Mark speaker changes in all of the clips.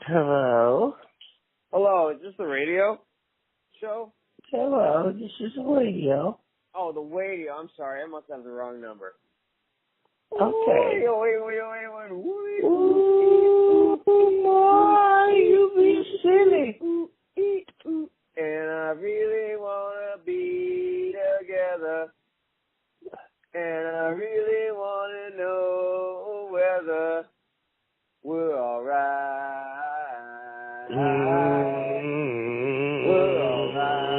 Speaker 1: Hello?
Speaker 2: Hello, is this the radio show?
Speaker 1: Hello, this is Wadio.
Speaker 2: Oh, the Wadio. I'm sorry, I must have the wrong number.
Speaker 1: Okay.
Speaker 2: Wait.
Speaker 1: Ooh, boy, you be silly.
Speaker 2: And I really wanna be together. And I really wanna know whether we're alright. We're alright.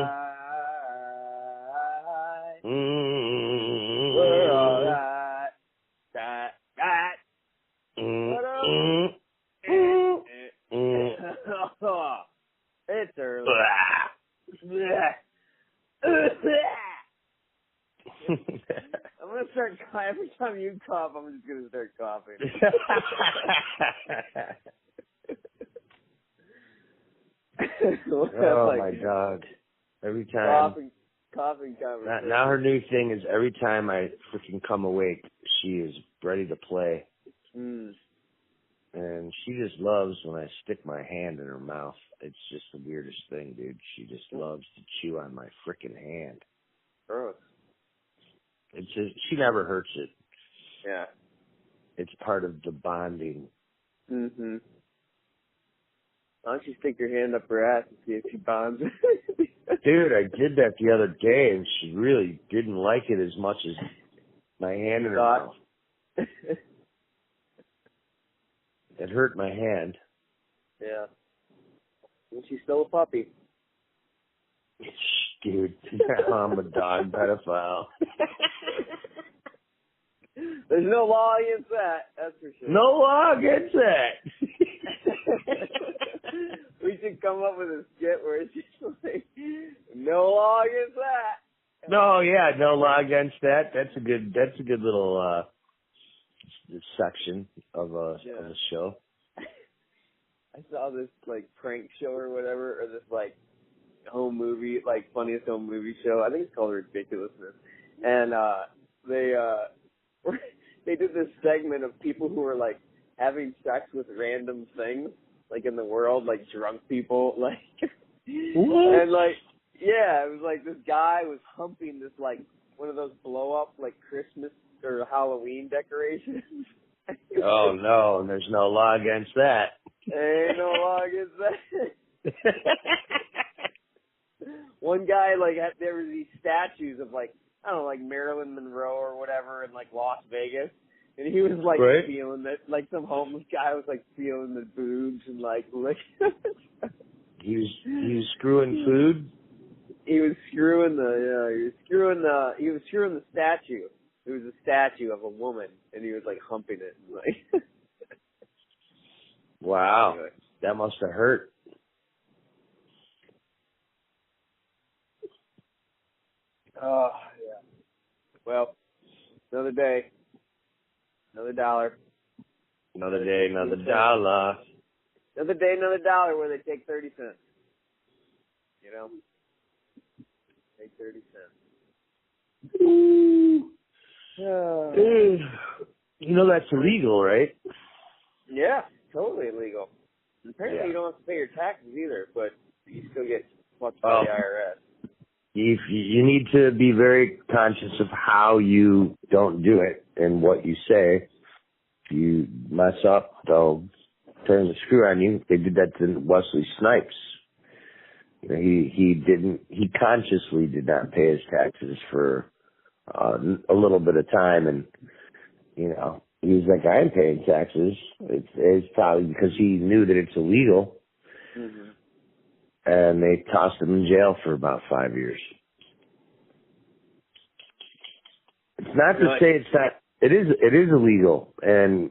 Speaker 2: We're alright. That. What up? It's early. I'm gonna start coughing. Every time you cough, I'm just gonna start coughing.
Speaker 1: Oh my God! Every time.
Speaker 2: Coughing conversation.
Speaker 1: Now her new thing is every time I freaking come awake, she is ready to play. And she just loves when I stick my hand in her mouth. It's just the weirdest thing, dude. She just loves to chew on my freaking hand.
Speaker 2: Gross.
Speaker 1: It's just, she never hurts it.
Speaker 2: Yeah.
Speaker 1: It's part of the bonding.
Speaker 2: Mm-hmm. Why don't you stick your hand up her ass and see if she bonds?
Speaker 1: Dude, I did that the other day, and she really didn't like it as much as my hand in her mouth. It hurt my hand.
Speaker 2: Yeah. And she's still a puppy.
Speaker 1: Dude, I'm a dog pedophile.
Speaker 2: There's no law against that, that's for sure.
Speaker 1: No law against that.
Speaker 2: We should come up with a skit where it's just like, no law against that.
Speaker 1: No, yeah, no law against that. That's a good little section of a show.
Speaker 2: I saw this like prank show or whatever, or this like home movie, like funniest home movie show. I think it's called Ridiculousness. And they did this segment of people who were like having sex with random things, like in the world, like drunk people, like
Speaker 1: what?
Speaker 2: And like yeah, it was like this guy was humping this like one of those blow up like Christmas or Halloween decorations.
Speaker 1: Oh no, there's no law against that.
Speaker 2: Ain't no law against that. One guy, like, there was these statues of, like, I don't know, like Marilyn Monroe or whatever in, like, Las Vegas. And he was, like, feeling it. Like, some homeless guy was, like, feeling the boobs and, like
Speaker 1: He was screwing food?
Speaker 2: He was screwing the statue. It was a statue of a woman, and he was, like, humping it. And, like
Speaker 1: wow.
Speaker 2: Anyway.
Speaker 1: That must have hurt.
Speaker 2: Oh, yeah. Well, another day, another dollar.
Speaker 1: Another day, another dollar.
Speaker 2: Another day, another dollar where they take 30 cents. You know? Take 30 cents.
Speaker 1: Ooh. You know that's illegal, right?
Speaker 2: Yeah, totally illegal. Apparently you don't have to pay your taxes either, but you still get fucked by the IRS.
Speaker 1: You need to be very conscious of how you don't do it and what you say. If you mess up, they'll turn the screw on you. They did that to Wesley Snipes. You know, he consciously did not pay his taxes for a little bit of time, and you know, he was like, I ain't paying taxes. It's probably because he knew that it's illegal.
Speaker 2: Mm-hmm.
Speaker 1: And they tossed him in jail for about 5 years. It's not to say it's not. It is illegal, and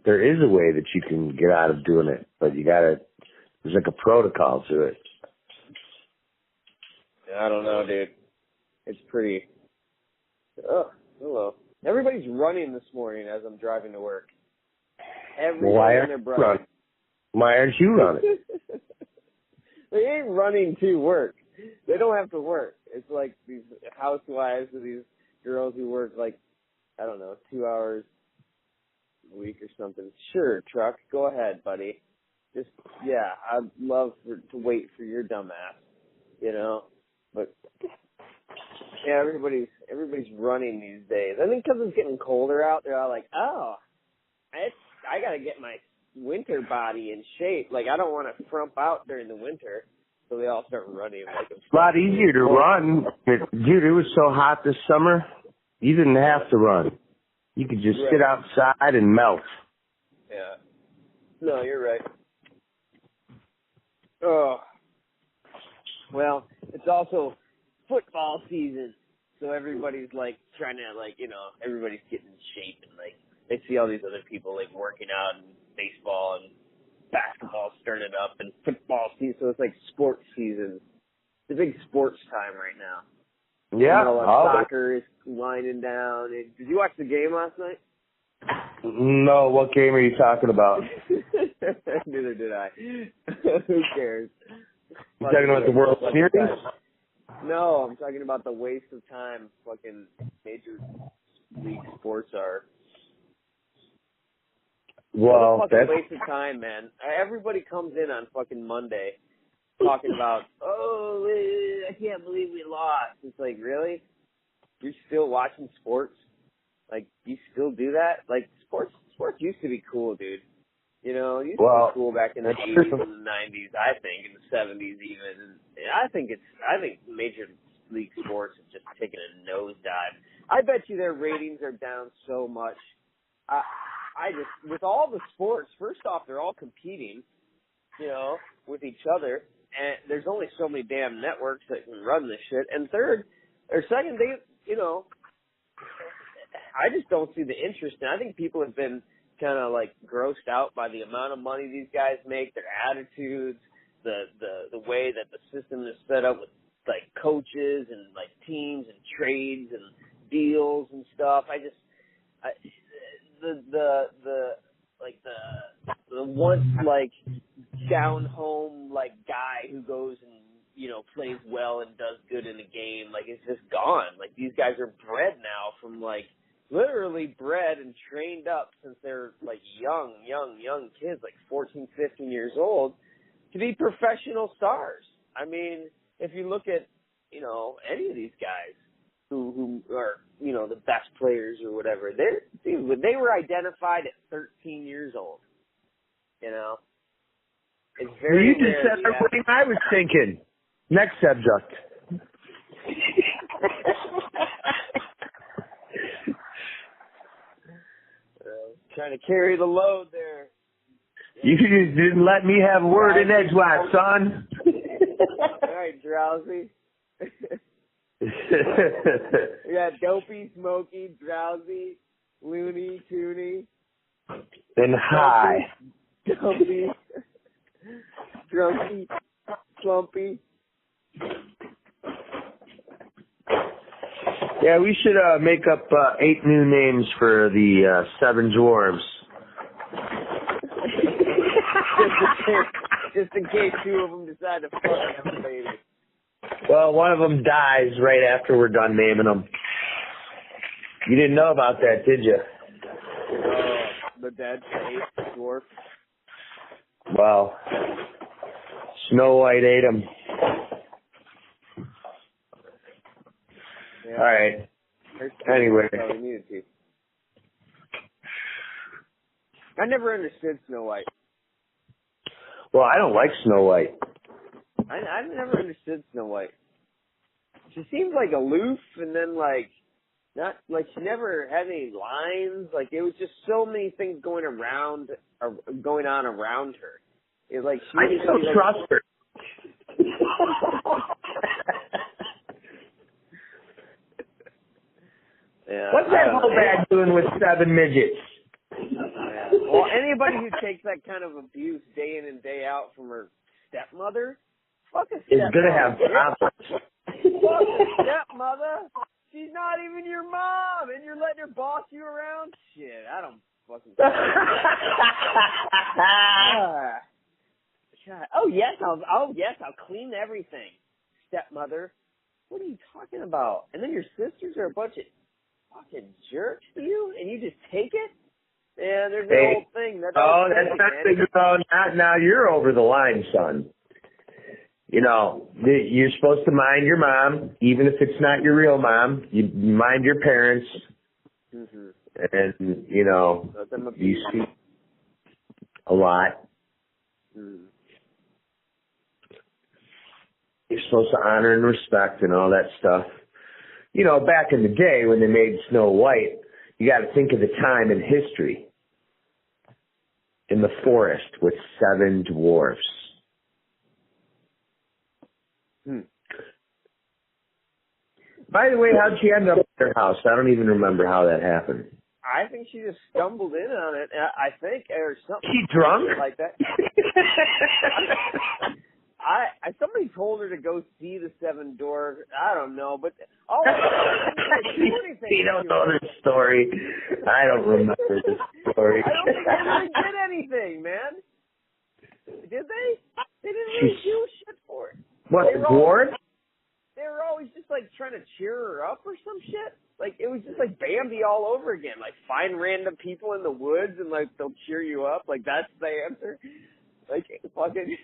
Speaker 1: there is a way that you can get out of doing it, but there's like a protocol to it.
Speaker 2: I don't know, dude. It's pretty. Oh, hello. Everybody's running this morning as I'm driving to work. Everybody and their brother.
Speaker 1: Why aren't you running?
Speaker 2: They ain't running to work. They don't have to work. It's like these housewives or these girls who work like, I don't know, 2 hours a week or something. Sure, truck, go ahead, buddy. Just, yeah, I'd love to wait for your dumb ass, you know? But, yeah, everybody's running these days. I think because it's getting colder out, they're all like, oh, I got to get my winter body in shape. Like, I don't want to frump out during the winter. So they all start running. Like
Speaker 1: it's a lot easier to run. Dude, it was so hot this summer, you didn't have to run. You could just sit outside and melt.
Speaker 2: Yeah. No, you're right. Oh. Well, it's also football season. So everybody's like trying to everybody's getting in shape and like they see all these other people like working out and baseball and basketball started up and football season, so it's like sports season. It's a big sports time right now.
Speaker 1: Yeah.
Speaker 2: Soccer is winding down. Did you watch the game last night?
Speaker 1: No, what game are you talking about?
Speaker 2: Neither did I. Who cares?
Speaker 1: You talking about the World Series?
Speaker 2: No, I'm talking about the waste of time fucking major league sports are.
Speaker 1: Well,
Speaker 2: that's a fucking waste of time, man. Everybody comes in on fucking Monday talking about, oh, I can't believe we lost. It's like, really? You're still watching sports? Like, you still do that? Like, sports used to be cool, dude. You know, it used to be cool back in the 80s and the 90s, I think, in the 70s even. And I think major league sports have just taken a nosedive. I bet you their ratings are down so much. With all the sports, first off, they're all competing, you know, with each other, and there's only so many damn networks that can run this shit. And second, I just don't see the interest. And I think people have been kind of like grossed out by the amount of money these guys make, their attitudes, the way that the system is set up with like coaches and like teams and trades and deals and stuff. The once like down home like guy who goes and plays well and does good in a game, like it's just gone. Like these guys are bred now from like literally bred and trained up since they're like young kids, like 14, 15 years old, to be professional stars. I mean, if you look at any of these guys who are, the best players or whatever, they were identified at 13 years old. It's very
Speaker 1: you just said everything I was thinking. Next subject.
Speaker 2: Trying to carry the load there.
Speaker 1: You just didn't let me have a word in edgewise, son.
Speaker 2: All right, drowsy. Yeah, dopey, smoky, drowsy, loony, toony.
Speaker 1: And high.
Speaker 2: Dopey, drunky, slumpy.
Speaker 1: Yeah, we should make up 8 new names for the 7 dwarves.
Speaker 2: just in case 2 of them decide to fucking have a baby.
Speaker 1: Well, one of them dies right after we're done naming them. You didn't know about that, did you?
Speaker 2: The dead 8th dwarf.
Speaker 1: Well, Snow White ate him.
Speaker 2: Yeah.
Speaker 1: All right. Anyway.
Speaker 2: We needed to. I never understood Snow White.
Speaker 1: Well, I don't like Snow White.
Speaker 2: I never understood Snow White. She seemed like aloof, and then not like she never had any lines. Like it was just so many things going on around her. It like she
Speaker 1: I just don't trust her.
Speaker 2: Yeah,
Speaker 1: what's that whole bag doing with 7 midgets?
Speaker 2: Yeah. Well, anybody who takes that kind of abuse day in and day out from her stepmother, fuck a stepmother.
Speaker 1: Is gonna have problems.
Speaker 2: Fuck a stepmother. She's not even your mom, and you're letting her boss you around? Shit, I don't fucking God. Oh yes, I'll clean everything. Stepmother. What are you talking about? And then your sisters are a bunch of fucking jerks to you, and you just take it? Yeah, there's an old thing. That's not
Speaker 1: now you're over the line, son. You know, you're supposed to mind your mom, even if it's not your real mom. You mind your parents. Mm-hmm. And, you know, you see a lot. Mm-hmm. You're supposed to honor and respect and all that stuff. You know, back in the day when they made Snow White, you got to think of the time in history. In the forest with 7 dwarfs. By the way, how'd she end up at her house? I don't even remember how that happened.
Speaker 2: I think she just stumbled in on it. I think, or something.
Speaker 1: She drunk?
Speaker 2: Like that. Somebody told her to go see the 7 dwarfs. I don't know, but
Speaker 1: you don't know this story. I don't remember this story.
Speaker 2: I don't think they really did anything, man. Did they? They didn't really do shit for it.
Speaker 1: What, the dwarves?
Speaker 2: They were always just like trying to cheer her up or some shit. Like it was just like Bambi all over again. Like find random people in the woods and like they'll cheer you up. Like that's the answer. Like fucking.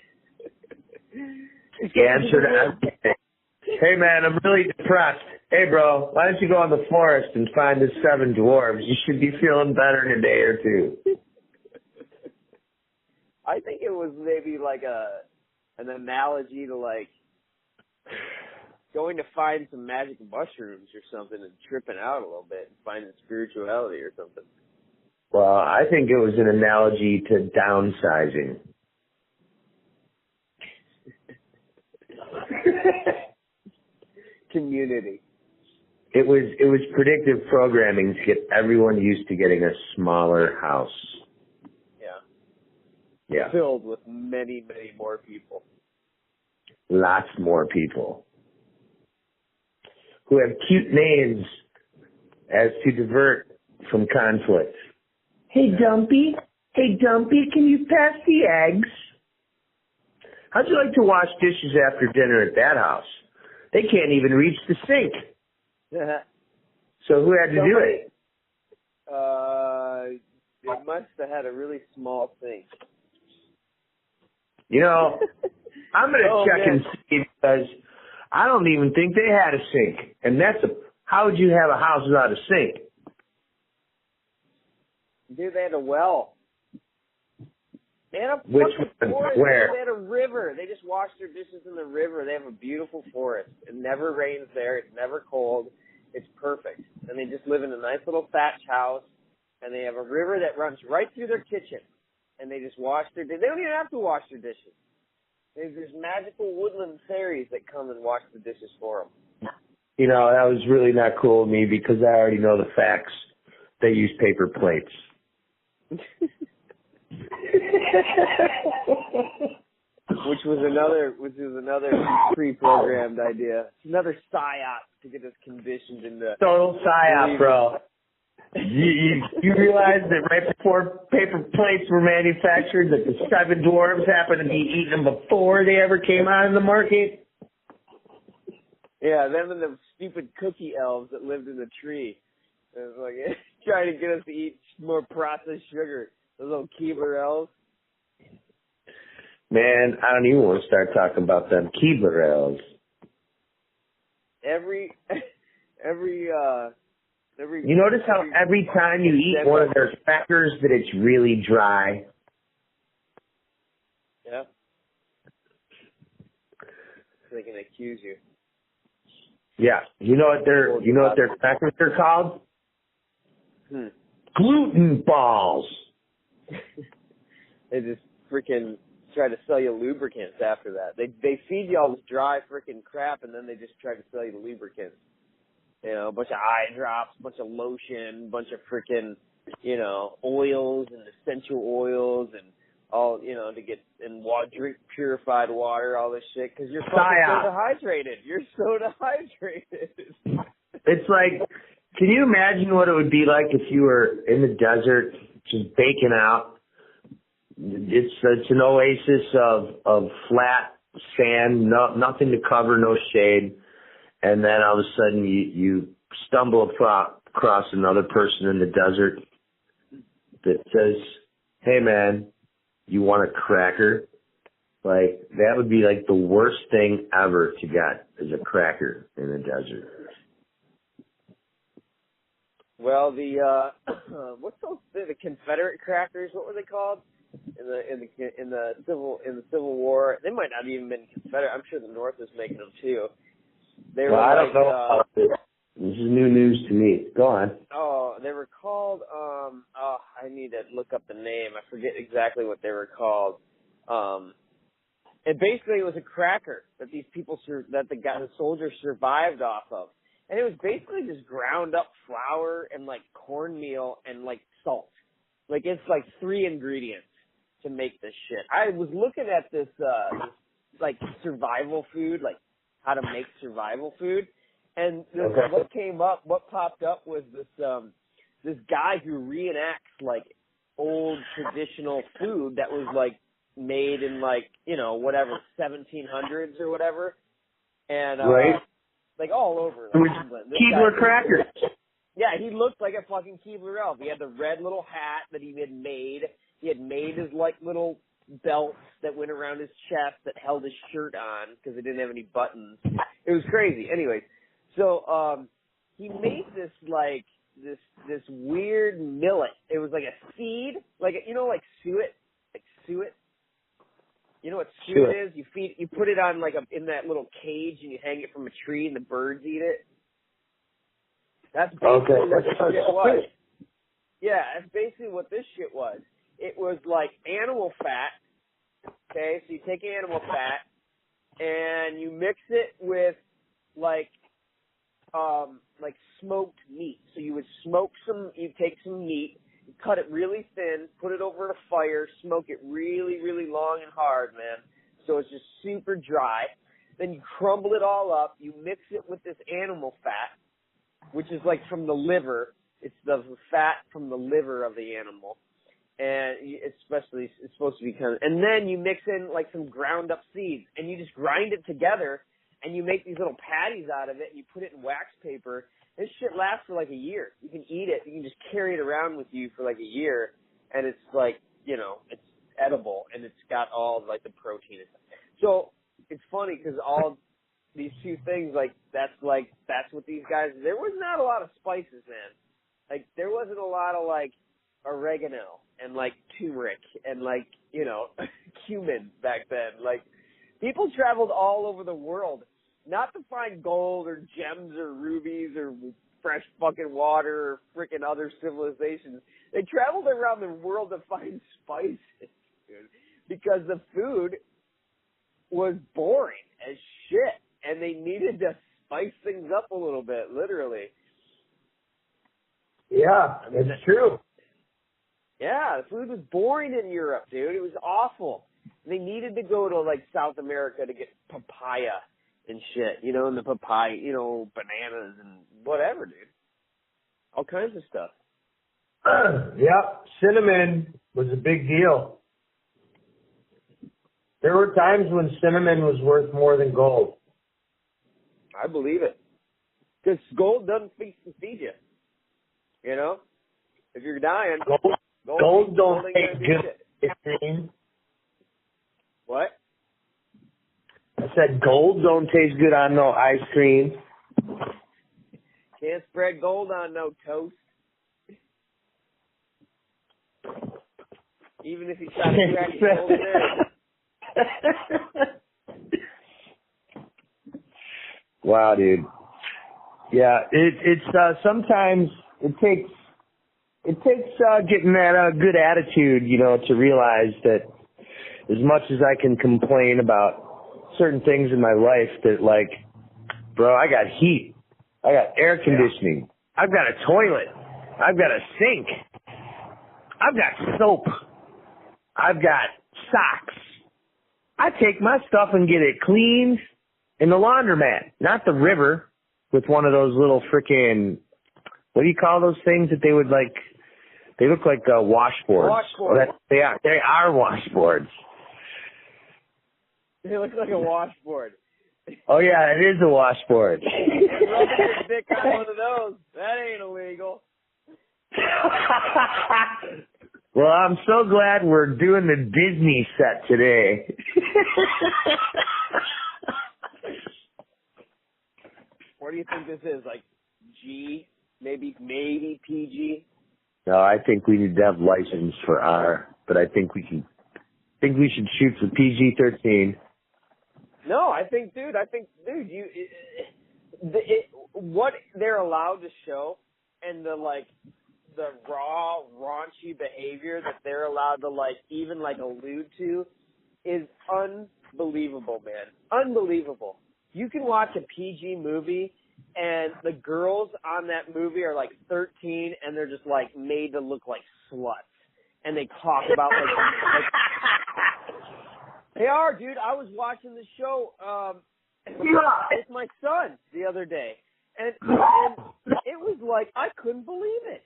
Speaker 1: The answer to everything. Hey man, I'm really depressed. Hey bro, why don't you go in the forest and find the 7 dwarves? You should be feeling better in a day or 2.
Speaker 2: I think it was maybe like an analogy to like going to find some magic mushrooms or something and tripping out a little bit and finding spirituality or something.
Speaker 1: Well, I think it was an analogy to downsizing.
Speaker 2: Community.
Speaker 1: It was predictive programming to get everyone used to getting a smaller house. Yeah.
Speaker 2: Filled with many, many more people.
Speaker 1: Lots more people. Who have cute names as to divert from conflict. Hey Dumpy, can you pass the eggs? How'd you like to wash dishes after dinner at that house? They can't even reach the sink. So who had to do it?
Speaker 2: It must have had a really small sink.
Speaker 1: You know, I'm going to check and see because I don't even think they had a sink. And how would you have a house without a sink?
Speaker 2: Dude, they had a well. They had a forest.
Speaker 1: Where?
Speaker 2: They had a river. They just wash their dishes in the river. They have a beautiful forest. It never rains there. It's never cold. It's perfect. And they just live in a nice little thatch house. And they have a river that runs right through their kitchen. And they just wash their dishes. They don't even have to wash their dishes. There's magical woodland fairies that come and wash the dishes for them.
Speaker 1: You know, that was really not cool of me because I already know the facts. They use paper plates.
Speaker 2: Which was another pre-programmed idea. Another psyop to get us conditioned into
Speaker 1: total psyop, bro. You realize that right before paper plates were manufactured, that the 7 dwarves happened to be eating them before they ever came out in the market?
Speaker 2: Yeah, them and the stupid cookie elves that lived in the tree. It was like trying to get us to eat more processed sugar. Those little Keebler elves.
Speaker 1: Man, I don't even want to start talking about them Keebler elves. You notice how every time you eat one of their crackers that it's really dry?
Speaker 2: Yeah. So they can accuse you.
Speaker 1: Yeah. You know what their crackers are called? Gluten balls.
Speaker 2: They just freaking try to sell you lubricants after that. They feed you all this dry freaking crap and then they just try to sell you the lubricants. You know, a bunch of eye drops, a bunch of lotion, a bunch of freaking, you know, oils and essential oils and all, you know, to get and drink purified water, all this shit, because you're fucking so dehydrated. You're so dehydrated.
Speaker 1: It's like, can you imagine what it would be like if you were in the desert, just baking out? It's an oasis of flat sand, nothing to cover, no shade, and then all of a sudden you stumble across another person in the desert that says, "Hey man, you want a cracker?" Like, that would be like the worst thing ever to get, is a cracker in the desert.
Speaker 2: Well, the what's those, the Confederate crackers? What were they called in the Civil War? They might not even been Confederate. I'm sure the North was making them too. They were
Speaker 1: I don't know. This is new news to me. Go on.
Speaker 2: Oh, they were called. I need to look up the name. I forget exactly what they were called. And basically, it was a cracker that these people the soldiers survived off of. And it was basically just ground up flour and like cornmeal and like salt. Like, it's like 3 ingredients to make this shit. I was looking at this like survival food, like how to make survival food, and what popped up was this guy who reenacts like old traditional food that was like made in like, you know, whatever, 1700s or whatever, and
Speaker 1: right.
Speaker 2: Like all over like England.
Speaker 1: Keebler crackers.
Speaker 2: Yeah, he looked like a fucking Keebler elf. He had the red little hat that he had made. He had made his like little belts that went around his chest that held his shirt on because it didn't have any buttons. It was crazy. Anyways, so he made this like this weird millet. It was like a seed, like, you know, like suet, You know what suet is? You put it on like in that little cage and you hang it from a tree and the birds eat it. That's basically what this shit was. Yeah, that's basically what this shit was. It was like animal fat. Okay, so you take animal fat and you mix it with like smoked meat. So you would take some meat, you cut it really thin, put it over a fire, smoke it really, really long and hard, man. So it's just super dry. Then you crumble it all up. You mix it with this animal fat, which is like from the liver. It's the fat from the liver of the animal. And it's supposed to be and then you mix in like some ground up seeds and you just grind it together and you make these little patties out of it and you put it in wax paper. This shit lasts for like a year. You can eat it. You can just carry it around with you for like a year, and it's like, you know, it's edible and it's got all like the protein and stuff. So it's funny because all these two things, that's what these guys, there was not a lot of spices, man. Like, there wasn't a lot of like oregano and like turmeric and like, you know, cumin back then. Like, people traveled all over the world, not to find gold or gems or rubies or fresh fucking water or frickin' other civilizations. They traveled around the world to find spices, dude, because the food was boring as shit, and they needed to spice things up a little bit, literally.
Speaker 1: Yeah, it's true.
Speaker 2: Yeah, the food was boring in Europe, dude. It was awful. They needed to go to, like, South America to get papaya and shit, you know, and the papaya, you know, bananas and whatever, dude. All kinds of stuff.
Speaker 1: Yep, cinnamon was a big deal. There were times when cinnamon was worth more than gold.
Speaker 2: I believe it. Because gold doesn't feed you. You know? If you're dying,
Speaker 1: gold don't taste good.
Speaker 2: What?
Speaker 1: I said gold don't taste good on no ice cream.
Speaker 2: Can't spread gold on no toast. Even if you try to crack gold there.
Speaker 1: Wow, dude. Yeah, it's sometimes it takes getting that good attitude, you know, to realize that as much as I can complain about certain things in my life, that, like, bro, I got heat, I got air conditioning, I've got a toilet, I've got a sink, I've got soap, I've got socks. I take my stuff and get it cleaned in the laundromat, not the river. with one of those little frickin', what do you call those things that they would like? They look like washboards.
Speaker 2: Washboards.
Speaker 1: They are washboards.
Speaker 2: They look like a washboard.
Speaker 1: Oh yeah, it is a washboard.
Speaker 2: Rubbing your dick on one of those. That ain't illegal.
Speaker 1: Well, I'm so glad we're doing the Disney set today.
Speaker 2: What do you think this is? Like G? Maybe PG?
Speaker 1: No, I think we need to have license for R, but I think we should shoot for PG-13.
Speaker 2: No, I think, dude, what they're allowed to show and the raw, raunchy behavior that they're allowed to, even allude to is unbelievable, man. Unbelievable. You can watch a PG movie and the girls on that movie are 13 and they're just made to look like sluts. And they talk about they are, dude. I was watching the show with my son the other day, and it was I couldn't believe it.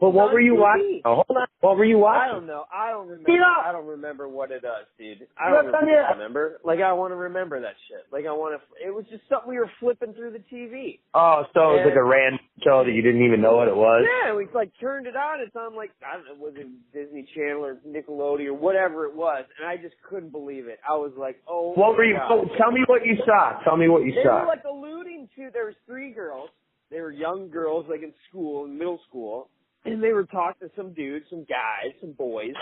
Speaker 1: But what were you watching? Oh, hold on. What were you watching?
Speaker 2: I don't know. I don't remember. I don't remember what it is, dude. I don't remember. I want to remember that shit. It was just something we were flipping through the TV.
Speaker 1: Oh, so it was a random show that you didn't even know what it was?
Speaker 2: Yeah, we turned it on. It's on I don't know, was it Disney Channel or Nickelodeon or whatever it was, and I just couldn't believe it. I was like, oh.
Speaker 1: What were you? Oh, tell me what you saw. Tell me what you saw.
Speaker 2: They were alluding to. There was 3 girls. They were young girls, in school, in middle school. And they were talking to some dudes, some guys, some boys,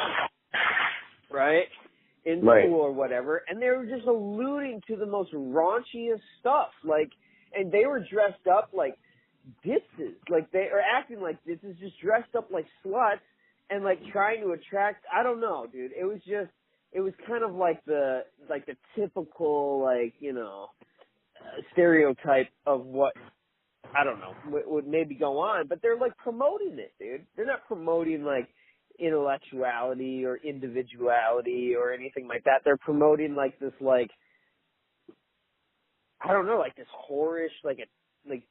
Speaker 2: right, in school or whatever, and they were just alluding to the most raunchiest stuff, and they were dressed up like ditses, they are acting like ditses, just dressed up like sluts, and trying to attract, I don't know, dude, it was kind of the typical, stereotype of what, I don't know, would maybe go on, but they're promoting it, dude. They're not promoting intellectuality or individuality or anything like that. They're promoting this I don't know, this whorish,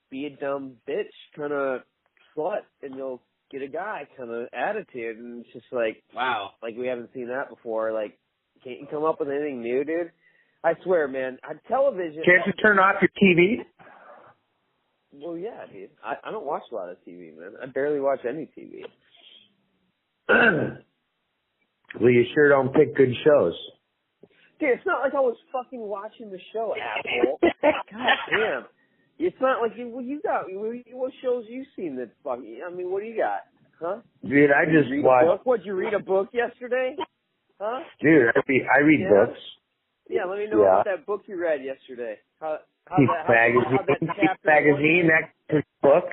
Speaker 2: be a dumb bitch kind of slut and you'll get a guy kind of attitude, and it's just wow, we haven't seen that before. Can't you come up with anything new, dude? I swear, man, on television.
Speaker 1: Can't you turn off your TV?
Speaker 2: Well, yeah, dude. I don't watch a lot of TV, man. I barely watch any TV.
Speaker 1: Well, you sure don't pick good shows.
Speaker 2: Dude, it's not like I was fucking watching the show, asshole. God damn. It's not like what shows you seen that fucking, what do you got? Huh?
Speaker 1: Dude, I just watched.
Speaker 2: What, did you read a book yesterday? Huh?
Speaker 1: Dude, I read books.
Speaker 2: Yeah, let me know about that book you read yesterday.
Speaker 1: Magazine, that's a book.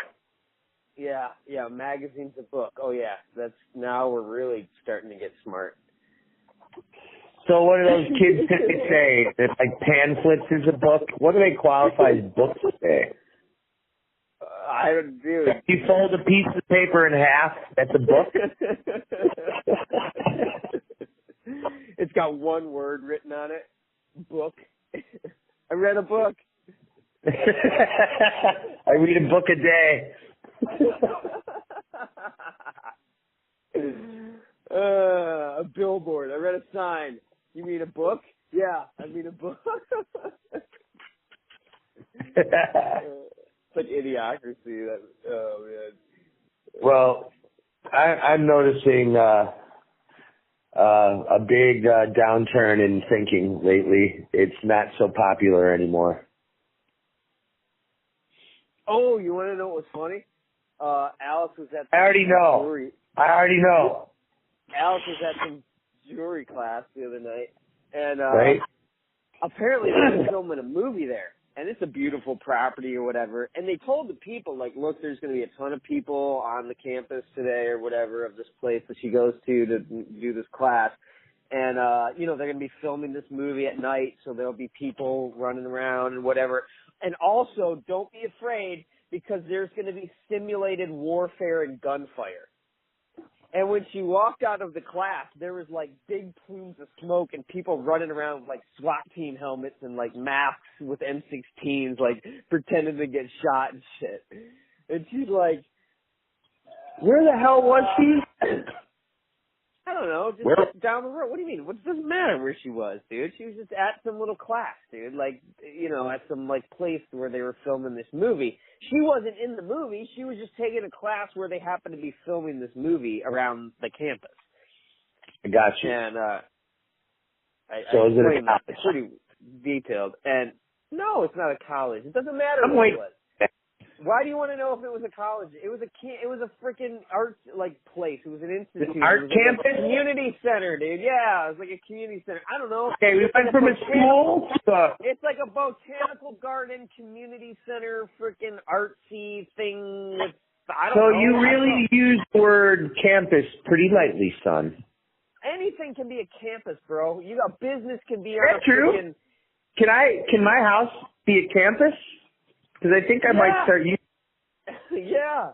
Speaker 2: Yeah, magazine's a book. Oh yeah, now we're really starting to get smart.
Speaker 1: So what do those kids say? That pamphlets is a book? What do they qualify as books today?
Speaker 2: I don't do.
Speaker 1: If you fold a piece of paper in half, that's a book?
Speaker 2: It's got one word written on it. Book. I read a book.
Speaker 1: I read a book a day.
Speaker 2: A billboard. I read a sign. You mean a book? Yeah, I mean a book. Such idiocracy. Oh man.
Speaker 1: Well, I'm noticing a big downturn in thinking lately. It's not so popular anymore.
Speaker 2: Oh, you want to know what was funny? Alex was at.
Speaker 1: I already know.
Speaker 2: Alex was at some jewelry class the other night, and apparently they're filming a movie there, and it's a beautiful property or whatever. And they told the people, look, there's going to be a ton of people on the campus today or whatever of this place that she goes to do this class. And, they're going to be filming this movie at night, so there'll be people running around and whatever. And also, don't be afraid, because there's going to be simulated warfare and gunfire. And when she walked out of the class, there was like big plumes of smoke and people running around with like SWAT team helmets and like masks with M16s, like pretending to get shot and shit. And she's like,
Speaker 1: where the hell was she?
Speaker 2: I don't know, just down the road. What do you mean? It doesn't matter where she was, dude. She was just at some little class, dude. Like, you know, at some like place where they were filming this movie. She wasn't in the movie. She was just taking a class where they happened to be filming this movie around the campus.
Speaker 1: I got you.
Speaker 2: And I
Speaker 1: is it
Speaker 2: explained that. It's pretty detailed. And no, it's not a college. It doesn't matter what it was. Why do you want to know if it was a college? It was a freaking art like place. It was an institute.
Speaker 1: Art campus?
Speaker 2: Like a community center, dude. Yeah, it was like a community center. I don't know.
Speaker 1: Okay, we went from a school.
Speaker 2: It's like a botanical garden, community center, freaking artsy thing. I don't know.
Speaker 1: So you really use the word campus pretty lightly, son.
Speaker 2: Anything can be a campus, bro. You got business can be on
Speaker 1: That's true.
Speaker 2: Freaking...
Speaker 1: Can my house be a campus? Because I think I might start using.
Speaker 2: Yeah.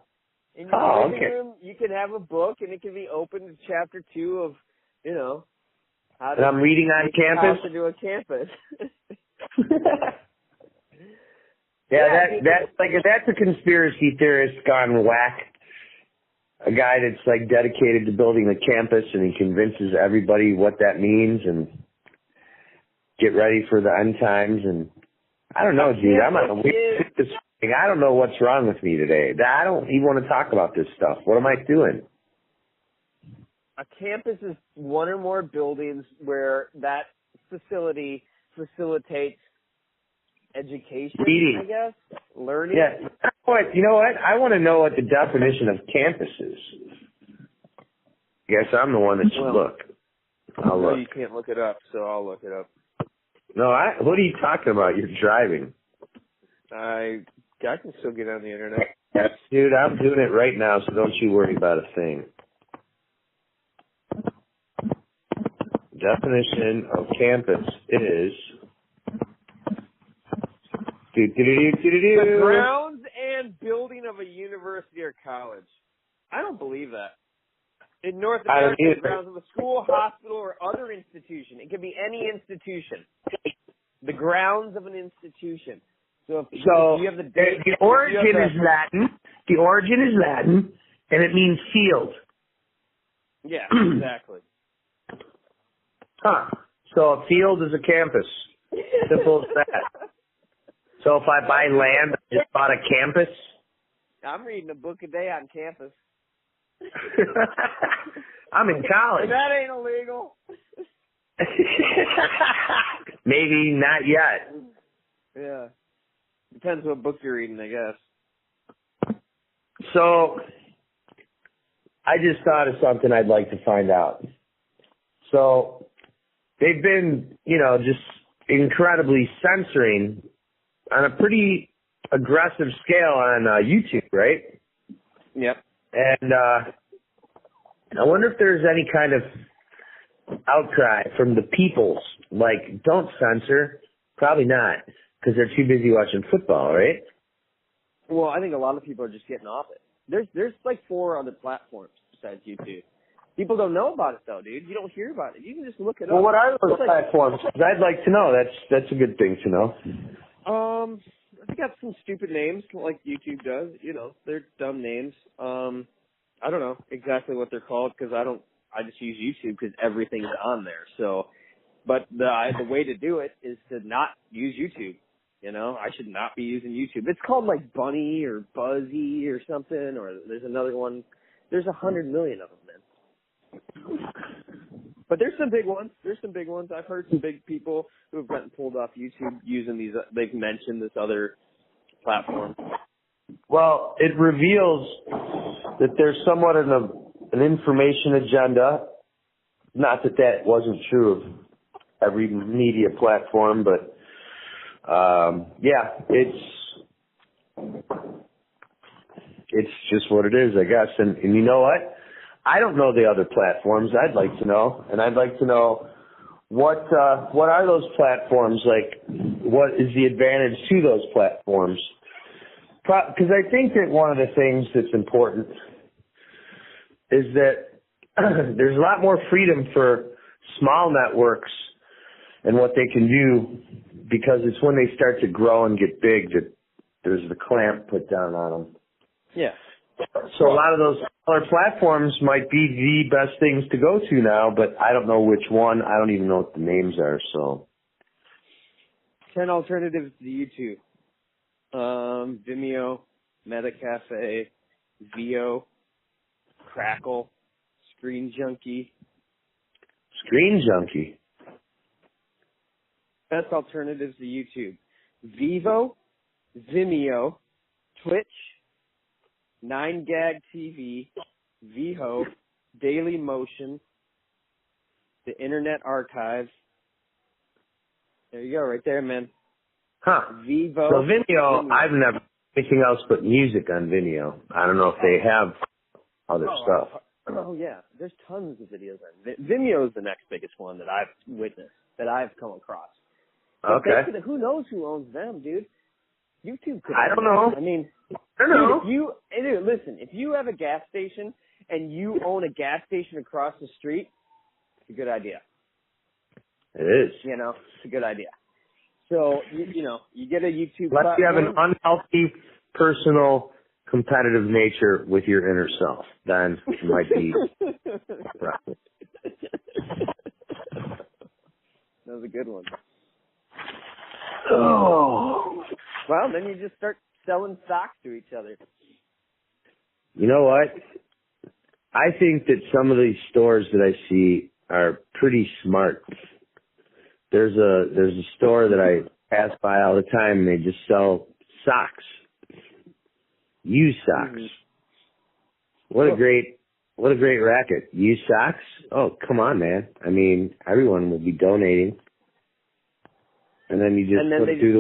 Speaker 2: In your living room, you can have a book, and it can be open to chapter 2 of, you know, how to.
Speaker 1: And I'm reading on campus.
Speaker 2: How to do a campus.
Speaker 1: That's a conspiracy theorist gone whack. A guy that's like dedicated to building a campus, and he convinces everybody what that means, and get ready for the end times and. I don't know, dude. I'm on a weird this thing. I don't know what's wrong with me today. I don't even want to talk about this stuff. What am I doing?
Speaker 2: A campus is one or more buildings where that facility facilitates education, I guess, learning.
Speaker 1: Yeah. You know what? I want to know what the definition of campus is. I guess I'm the one that should look. I'll look.
Speaker 2: You can't look it up, so I'll look it up.
Speaker 1: No, what are you talking about? You're driving.
Speaker 2: I can still get on the internet.
Speaker 1: Yes, dude, I'm doing it right now, so don't you worry about a thing. Definition of campus is
Speaker 2: the grounds and building of a university or college. I don't believe that. In North America, the grounds of a school, hospital, or other institution. It can be any institution. The grounds of an institution. So if you have the
Speaker 1: origin is Latin. The origin is Latin, and it means field.
Speaker 2: Yeah, exactly.
Speaker 1: Huh. So a field is a campus. Simple as that. So if I buy land, I just bought a campus?
Speaker 2: I'm reading a book a day on campus.
Speaker 1: I'm in college.
Speaker 2: And that ain't illegal.
Speaker 1: Maybe not yet.
Speaker 2: Yeah. Depends what book you're reading, I guess.
Speaker 1: So, I just thought of something I'd like to find out. So, they've been, just incredibly censoring on a pretty aggressive scale on YouTube, right?
Speaker 2: Yep.
Speaker 1: And I wonder if there's any kind of outcry from the peoples, like, don't censor. Probably not, because they're too busy watching football, right?
Speaker 2: Well, I think a lot of people are just getting off it. There's like 4 other platforms besides YouTube. People don't know about it, though, dude. You don't hear about it. You can just look it up.
Speaker 1: Well, what are those platforms? Because I'd like to know. That's a good thing to know.
Speaker 2: They got some stupid names like YouTube does. They're dumb names. I don't know exactly what they're called because I just use YouTube because everything's on there. So, but the way to do it is to not use YouTube. I should not be using YouTube. It's called like Bunny or Buzzy or something, or there's another one. There's 100 million of them, man. But there's some big ones. I've heard some big people who have gotten pulled off YouTube using these. They've mentioned this other platform.
Speaker 1: Well, it reveals that there's somewhat of an information agenda. Not that wasn't true of every media platform, but it's just what it is, I guess. And you know what? I don't know the other platforms. I'd like to know, and I'd like to know what are those platforms like? What is the advantage to those platforms? Because I think that one of the things that's important is that there's a lot more freedom for small networks and what they can do, because it's when they start to grow and get big that there's the clamp put down on them.
Speaker 2: Yeah.
Speaker 1: So a lot of those smaller platforms might be the best things to go to now, but I don't know which one. I don't even know what the names are. So
Speaker 2: 10 alternatives to YouTube. Vimeo, Metacafe, Vio, Crackle, Screen Junkie.
Speaker 1: Screen Junkie.
Speaker 2: Best alternatives to YouTube. Vivo, Vimeo, Twitch, 9gag TV, VHO, Daily Motion, the Internet Archive. There you go, right there, man.
Speaker 1: Huh.
Speaker 2: Vivo.
Speaker 1: So Vimeo, I've never anything else but music on Vimeo. I don't know if they have other stuff.
Speaker 2: Oh, yeah. There's tons of videos on Vimeo is the next biggest one that I've witnessed, that I've come across. But
Speaker 1: okay.
Speaker 2: Who knows who owns them, dude? YouTube could.
Speaker 1: I don't know.
Speaker 2: I mean,
Speaker 1: I don't know.
Speaker 2: Dude, listen, if you have a gas station and you own a gas station across the street, it's a good idea.
Speaker 1: It is.
Speaker 2: You know, it's a good idea. So, you get a YouTube
Speaker 1: Unless you have an
Speaker 2: platform.
Speaker 1: unhealthy, personal, competitive nature with your inner self, then it might be right.
Speaker 2: That was a good one.
Speaker 1: Oh.
Speaker 2: Well, then you just start selling socks to each other.
Speaker 1: You know what? I think that some of these stores that I see are pretty smart. There's a store that I pass by all the time, and they just sell socks, used socks. Mm-hmm. What a great racket! Used socks? Oh, come on, man! I mean, everyone will be donating, and then you just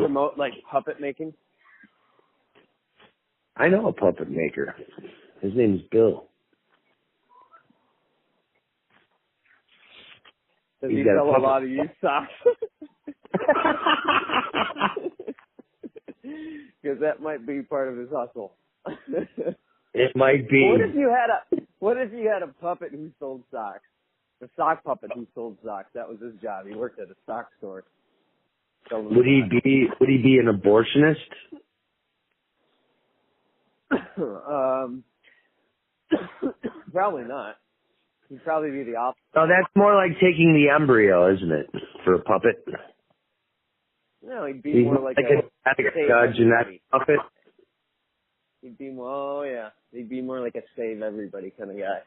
Speaker 2: promote like puppet making.
Speaker 1: I know a puppet maker. His name's Bill.
Speaker 2: Does he sell a lot of used socks? Because that might be part of his hustle.
Speaker 1: It might be.
Speaker 2: What if you had a puppet who sold socks? A sock puppet who sold socks. That was his job. He worked at a sock store.
Speaker 1: Would he be an abortionist?
Speaker 2: Probably not. He'd probably be the opposite.
Speaker 1: Oh, that's more like taking the embryo, isn't it, for a puppet?
Speaker 2: No, he'd be more like a
Speaker 1: genetic puppet.
Speaker 2: He'd be more like a save everybody kind of guy.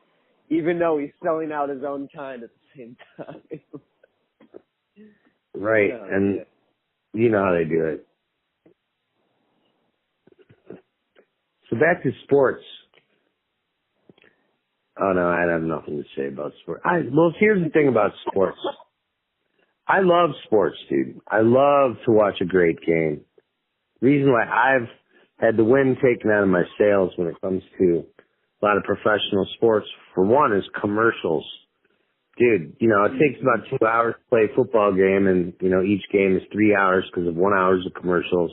Speaker 2: Even though he's selling out his own kind at the same time.
Speaker 1: Right, and you know how they do it. So back to sports. Oh, no, I have nothing to say about sports. Well, here's the thing about sports. I love sports, dude. I love to watch a great game. Reason why I've had the wind taken out of my sails when it comes to a lot of professional sports, for one, is commercials. Dude, it takes about 2 hours to play a football game, and, each game is 3 hours because of 1 hour of commercials.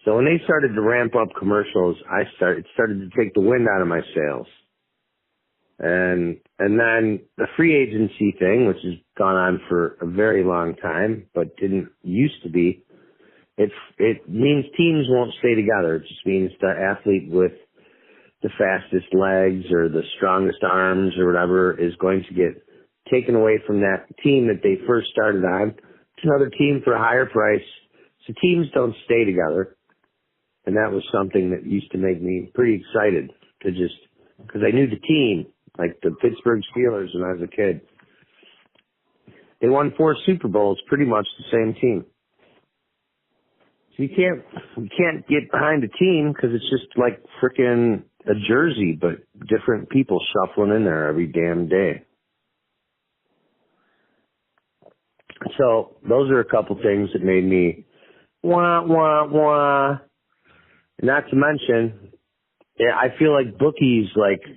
Speaker 1: So when they started to ramp up commercials, it started to take the wind out of my sails. And then the free agency thing, which has gone on for a very long time, but didn't used to be, it means teams won't stay together. It just means the athlete with the fastest legs or the strongest arms or whatever is going to get taken away from that team that they first started on to another team for a higher price. So teams don't stay together. And that was something that used to make me pretty excited because I knew the team, like the Pittsburgh Steelers when I was a kid. They won 4 Super Bowls, pretty much the same team. So you can't get behind a team because it's just like frickin' a jersey, but different people shuffling in there every damn day. So those are a couple things that made me wah, wah, wah. Not to mention, I feel like bookies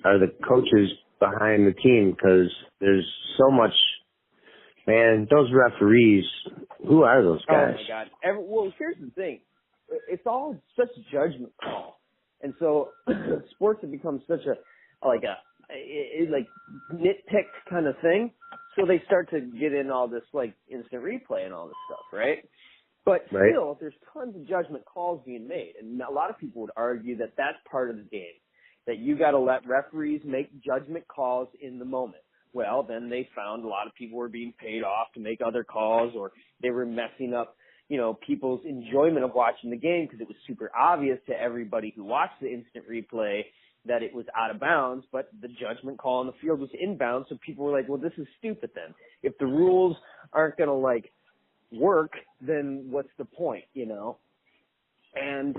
Speaker 1: are the coaches behind the team because there's so much, man, those referees, wu are those guys?
Speaker 2: Oh, my God. Well, here's the thing. It's all such a judgment call. And so sports have become such a like nitpick kind of thing. So they start to get in all this like instant replay and all this stuff, right? But still, there's tons of judgment calls being made, and a lot of people would argue that that's part of the game, that you got to let referees make judgment calls in the moment. Well, then they found a lot of people were being paid off to make other calls, or they were messing up, you know, people's enjoyment of watching the game because it was super obvious to everybody who watched the instant replay that it was out of bounds, but the judgment call on the field was inbounds, so people were like, well, this is stupid then. If the rules aren't going to, like, work, then what's the point, you know? And,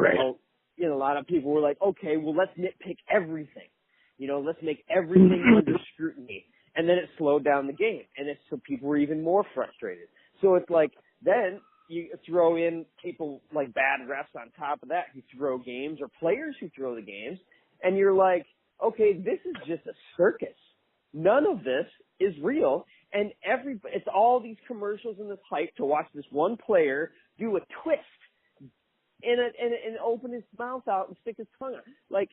Speaker 2: you know, a lot of people were like, okay, well, let's nitpick everything. You know, let's make everything under scrutiny. And then it slowed down the game, and so people were even more frustrated. So it's like, then you throw in people like bad refs on top of that who throw games, or players who throw the games, and you're like, okay, this is just a circus. None of this is real, and it's all these commercials and this hype to watch this one player do a twist and open his mouth out and stick his tongue out. Like,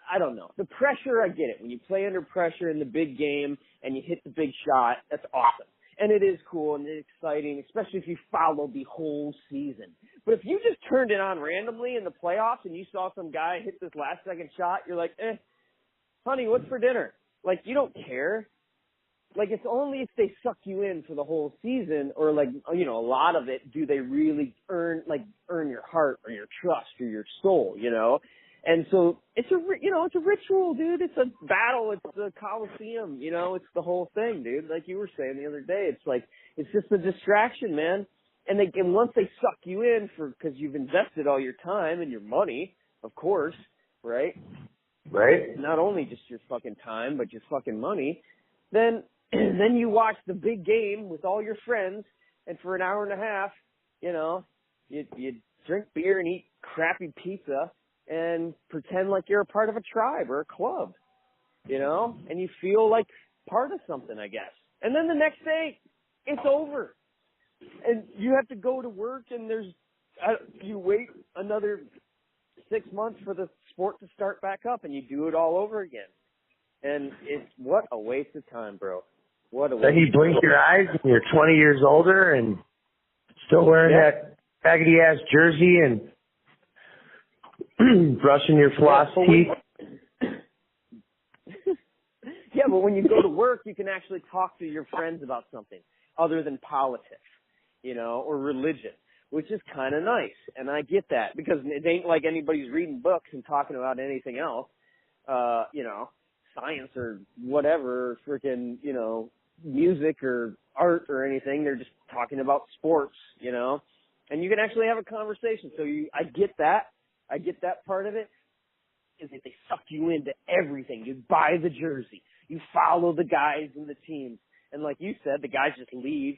Speaker 2: I don't know. The pressure, I get it. When you play under pressure in the big game and you hit the big shot, that's awesome. And it is cool and it's exciting, especially if you follow the whole season. But if you just turned it on randomly in the playoffs and you saw some guy hit this last second shot, you're like, honey, what's for dinner? Like, you don't care. Like, it's only if they suck you in for the whole season, or like, you know, a lot of it, do they really earn your heart or your trust or your soul, you know? And so it's a ritual, dude. It's a battle. It's the Coliseum, you know, it's the whole thing, dude. Like you were saying the other day, it's like, it's just a distraction, man. And once they suck you in cause you've invested all your time and your money, of course, right?
Speaker 1: Right.
Speaker 2: Not only just your fucking time, but your fucking money. Then you watch the big game with all your friends, and for an hour and a half, you know, you drink beer and eat crappy pizza and pretend like you're a part of a tribe or a club, you know, and you feel like part of something, I guess. And then the next day, it's over. And you have to go to work, and you wait another 6 months for the sport to start back up, and you do it all over again. And what a waste of time, bro. What a waste.
Speaker 1: Then you blink your eyes, and you're 20 years older and still wearing that raggedy-ass jersey and brushing your floss teeth.
Speaker 2: Yeah, but when you go to work, you can actually talk to your friends about something other than politics, you know, or religion, which is kind of nice. And I get that, because it ain't like anybody's reading books and talking about anything else, you know, science or whatever, freaking, you know, music or art or anything. They're just talking about sports, you know, and you can actually have a conversation. So I get that. I get that part of it, is that they suck you into everything. You buy the jersey. You follow the guys and the teams. And like you said, the guys just leave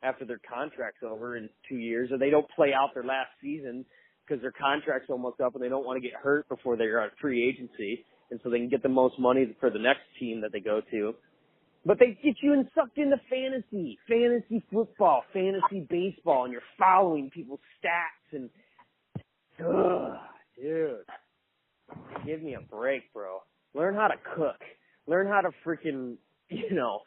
Speaker 2: after their contract's over in 2 years, or they don't play out their last season because their contract's almost up and they don't want to get hurt before they're on free agency, and so they can get the most money for the next team that they go to. But they get you sucked into fantasy football, fantasy baseball, and you're following people's stats and, dude, give me a break, bro. Learn how to cook. Learn how to freaking, you know,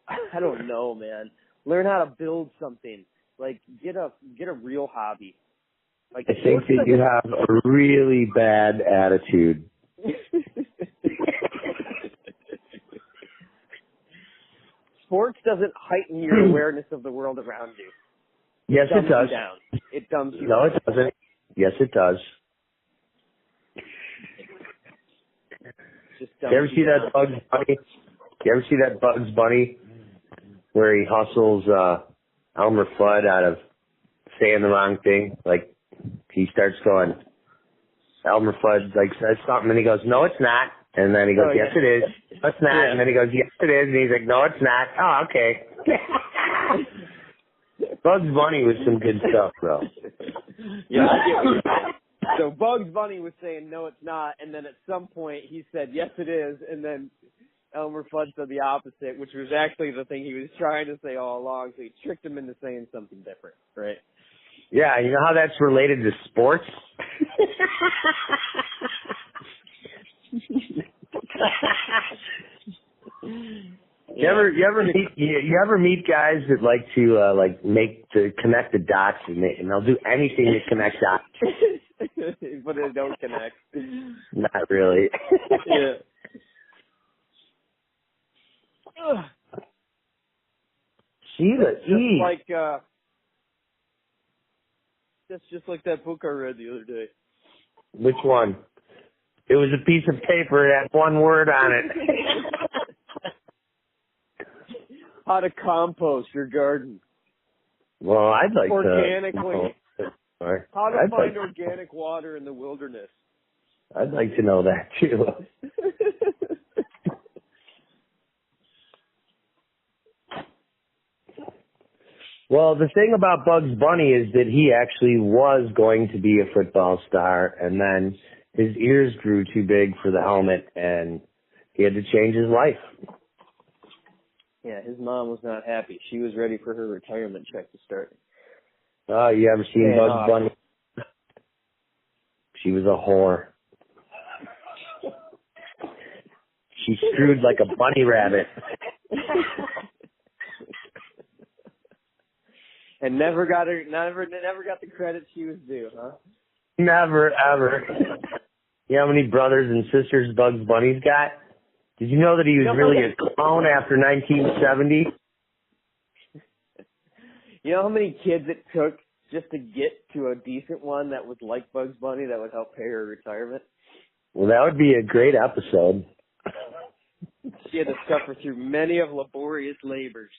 Speaker 2: I don't know, man. Learn how to build something. Like, get a real hobby. Like,
Speaker 1: I think that you have a really bad attitude.
Speaker 2: Sports doesn't heighten your awareness of the world around you.
Speaker 1: Yes, it does.
Speaker 2: It dumbs you down.
Speaker 1: No, it doesn't. Yes, it does. You ever see that Bugs Bunny? You ever see that Bugs Bunny where he hustles Elmer Fudd out of saying the wrong thing? Like, he starts going, Elmer Fudd like says something and he goes, no, it's not. And then he goes, yes, it is. No, it's not. Yeah. And then he goes, yes, it is. And he's like, no, it's not. Oh, okay. Bugs Bunny was some good stuff, bro.
Speaker 2: Yeah. So Bugs Bunny was saying, no, it's not. And then at some point he said, yes, it is. And then Elmer Fudd said the opposite, which was actually the thing he was trying to say all along. So he tricked him into saying something different, right?
Speaker 1: Yeah, you know how that's related to sports? You ever meet guys that like to connect the dots and they'll do anything to connect dots,
Speaker 2: but they don't connect.
Speaker 1: Not really.
Speaker 2: Yeah. That's just like that book I read the other day.
Speaker 1: Which one? It was a piece of paper that had one word on it.
Speaker 2: How to compost your garden.
Speaker 1: Well, I'd like
Speaker 2: organically. How to find
Speaker 1: like
Speaker 2: organic water in the wilderness.
Speaker 1: I'd like to know that too. Well, the thing about Bugs Bunny is that he actually was going to be a football star, and then his ears grew too big for the helmet, and he had to change his life.
Speaker 2: Yeah, his mom was not happy. She was ready for her retirement check to start.
Speaker 1: Oh, you ever seen Bugs Bunny? She was a whore. She screwed like a bunny rabbit.
Speaker 2: And never got the credit she was due, huh?
Speaker 1: Never, ever. You know how many brothers and sisters Bugs Bunny's got? Did you know that he was really a clown after 1970?
Speaker 2: You know how many kids it took just to get to a decent one that was like Bugs Bunny that would help pay her retirement?
Speaker 1: Well, that would be a great episode.
Speaker 2: She had to suffer through many of laborious labors.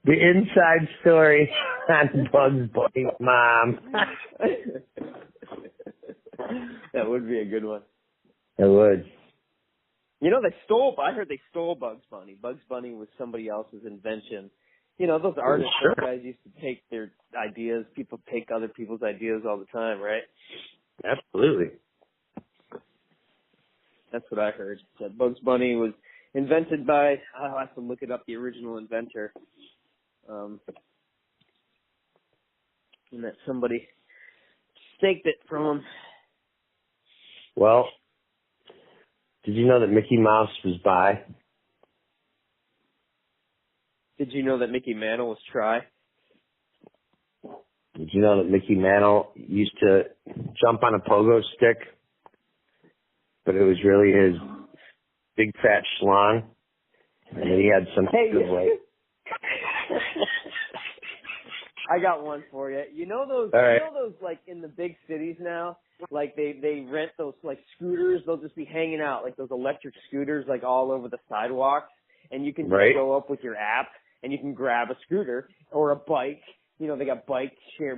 Speaker 1: The inside story on Bugs Bunny's mom.
Speaker 2: That would be a good one.
Speaker 1: It would.
Speaker 2: You know, I heard they stole Bugs Bunny. Bugs Bunny was somebody else's invention. You know, those artists, those guys used to take their ideas. People take other people's ideas all the time, right?
Speaker 1: Absolutely.
Speaker 2: That's what I heard. That Bugs Bunny was invented by, I'll have to look it up, the original inventor. And that somebody staked it from him.
Speaker 1: Well, did you know that Mickey Mouse was bi?
Speaker 2: Did you know that Mickey Mantle was tri?
Speaker 1: Did you know that Mickey Mantle used to jump on a pogo stick, but it was really his big fat schlong, and then he had some good weight?
Speaker 2: I got one for you. You know those?
Speaker 1: Right.
Speaker 2: You know those like in the big cities now? Like they rent those like scooters. They'll just be hanging out like those electric scooters like all over the sidewalks, and you can just go up with your app and you can grab a scooter or a bike. You know, they got bike share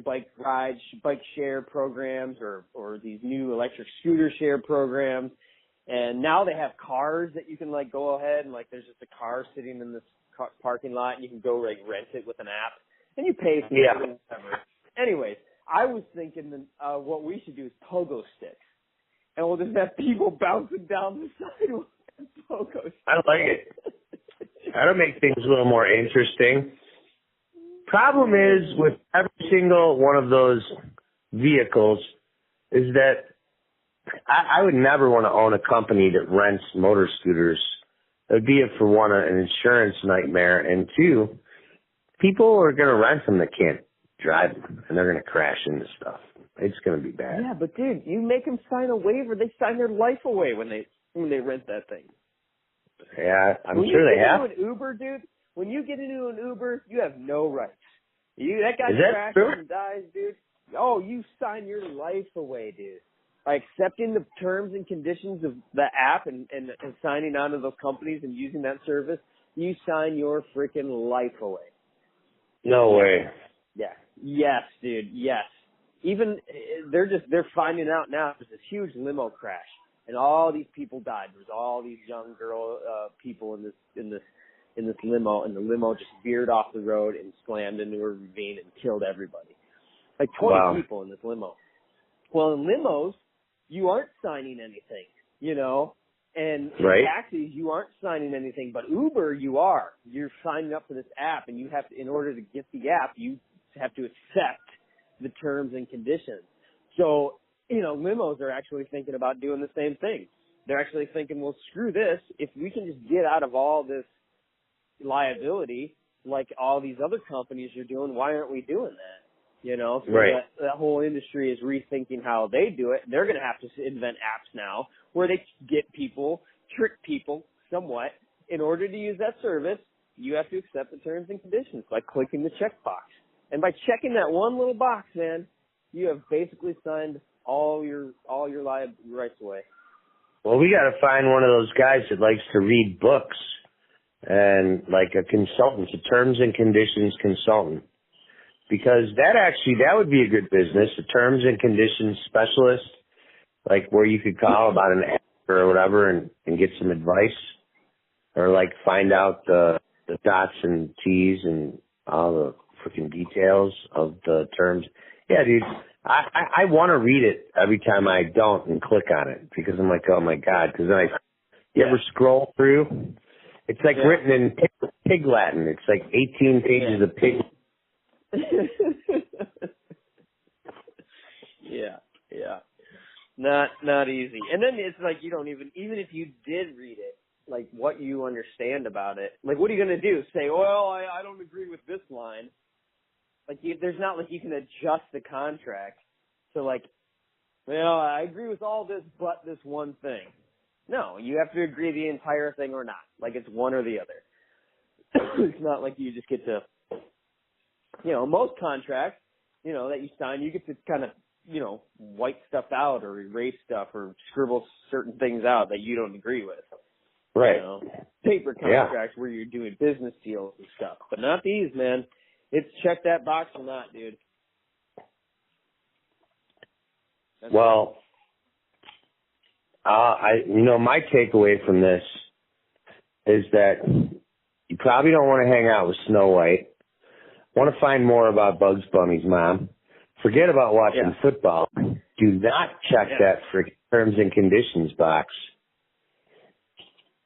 Speaker 2: programs or these new electric scooter share programs. And now they have cars that you can like go ahead and like there's just a car sitting in this parking lot and you can go like rent it with an app and you pay for it or whatever. Anyways, I was thinking what we should do is pogo sticks. And we'll just have people bouncing down the sidewalk and pogo sticks.
Speaker 1: I like it. That'll make things a little more interesting. Problem is with every single one of those vehicles is that I would never want to own a company that rents motor scooters. It would be, for one, an insurance nightmare, and two, people are going to rent them that can't drive them, and they're going to crash into stuff. It's going to be bad.
Speaker 2: Yeah, but dude, you make them sign a waiver. They sign their life away when they rent that thing.
Speaker 1: Yeah, I'm sure they have.
Speaker 2: When you get into an Uber, dude, when you get into an Uber, you have no rights. That guy crashes and dies, dude. Oh, you sign your life away, dude. By accepting the terms and conditions of the app and signing on to those companies and using that service, you sign your freaking life away.
Speaker 1: No way.
Speaker 2: Yeah. Yes, dude. Yes. Even they're finding out now there's this huge limo crash and all these people died. There's all these young people in this limo, and the limo just veered off the road and slammed into a ravine and killed everybody. Like 20 people in this limo. Well, in limos, you aren't signing anything, you know, and in taxis, you aren't signing anything, but Uber, you are. You're signing up for this app, and you have to, in order to get the app, you have to accept the terms and conditions. So, you know, limos are actually thinking about doing the same thing. they're actually thinking, well, screw this. If we can just get out of all this liability like all these other companies are doing, why aren't we doing that? You know, so
Speaker 1: right.
Speaker 2: that whole industry is rethinking how they do it. They're going to have to invent apps now where they get people, trick people somewhat. In order to use that service, you have to accept the terms and conditions by clicking the checkbox. And by checking that one little box, man, you have basically signed all your rights away.
Speaker 1: Well, we got to find one of those guys that likes to read books and like a consultant, a terms and conditions consultant. Because that would be a good business, a terms and conditions specialist, like where you could call about an app or whatever and get some advice, or like find out the dots and T's and all the freaking details of the terms. Yeah, dude, I want to read it every time I don't and click on it because I'm like, oh my God, because then you ever scroll through? It's like written in pig Latin. It's like 18 pages of pig.
Speaker 2: yeah. Not easy. And then it's like you don't even if you did read it, like what you understand about it, like what are you going to do? Say, well, I don't agree with this line. Like there's not like you can adjust the contract. So like, well, I agree with all this but this one thing. No, you have to agree the entire thing or not. Like it's one or the other. It's not like you just get to, you know, most contracts, you know, that you sign, you get to kind of, you know, white stuff out or erase stuff or scribble certain things out that you don't agree with.
Speaker 1: Right.
Speaker 2: You know, paper contracts where you're doing business deals and stuff. But not these, man. It's check that box or not, dude. That's
Speaker 1: well, my takeaway from this is that you probably don't want to hang out with Snow White. Want to find more about Bugs Bunny's mom. Forget about watching football. Do not check that terms and conditions box.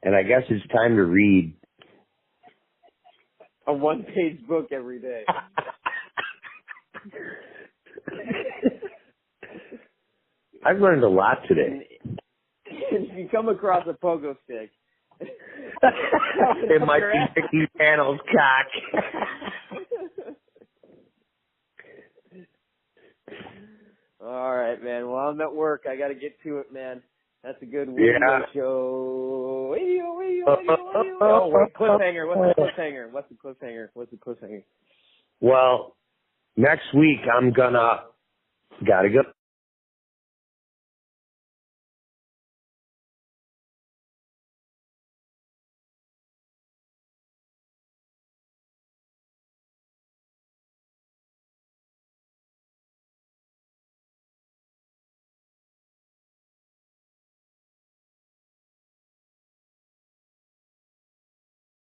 Speaker 1: And I guess it's time to read
Speaker 2: a one-page book every day.
Speaker 1: I've learned a lot today.
Speaker 2: If you come across a pogo stick,
Speaker 1: it might be Mickey Panel's cock.
Speaker 2: All right, man. Well, I'm at work. I got to get to it, man. That's a good Wadio Show. Wadio. Oh, wait, cliffhanger. What's the cliffhanger?
Speaker 1: Well, next week gotta go.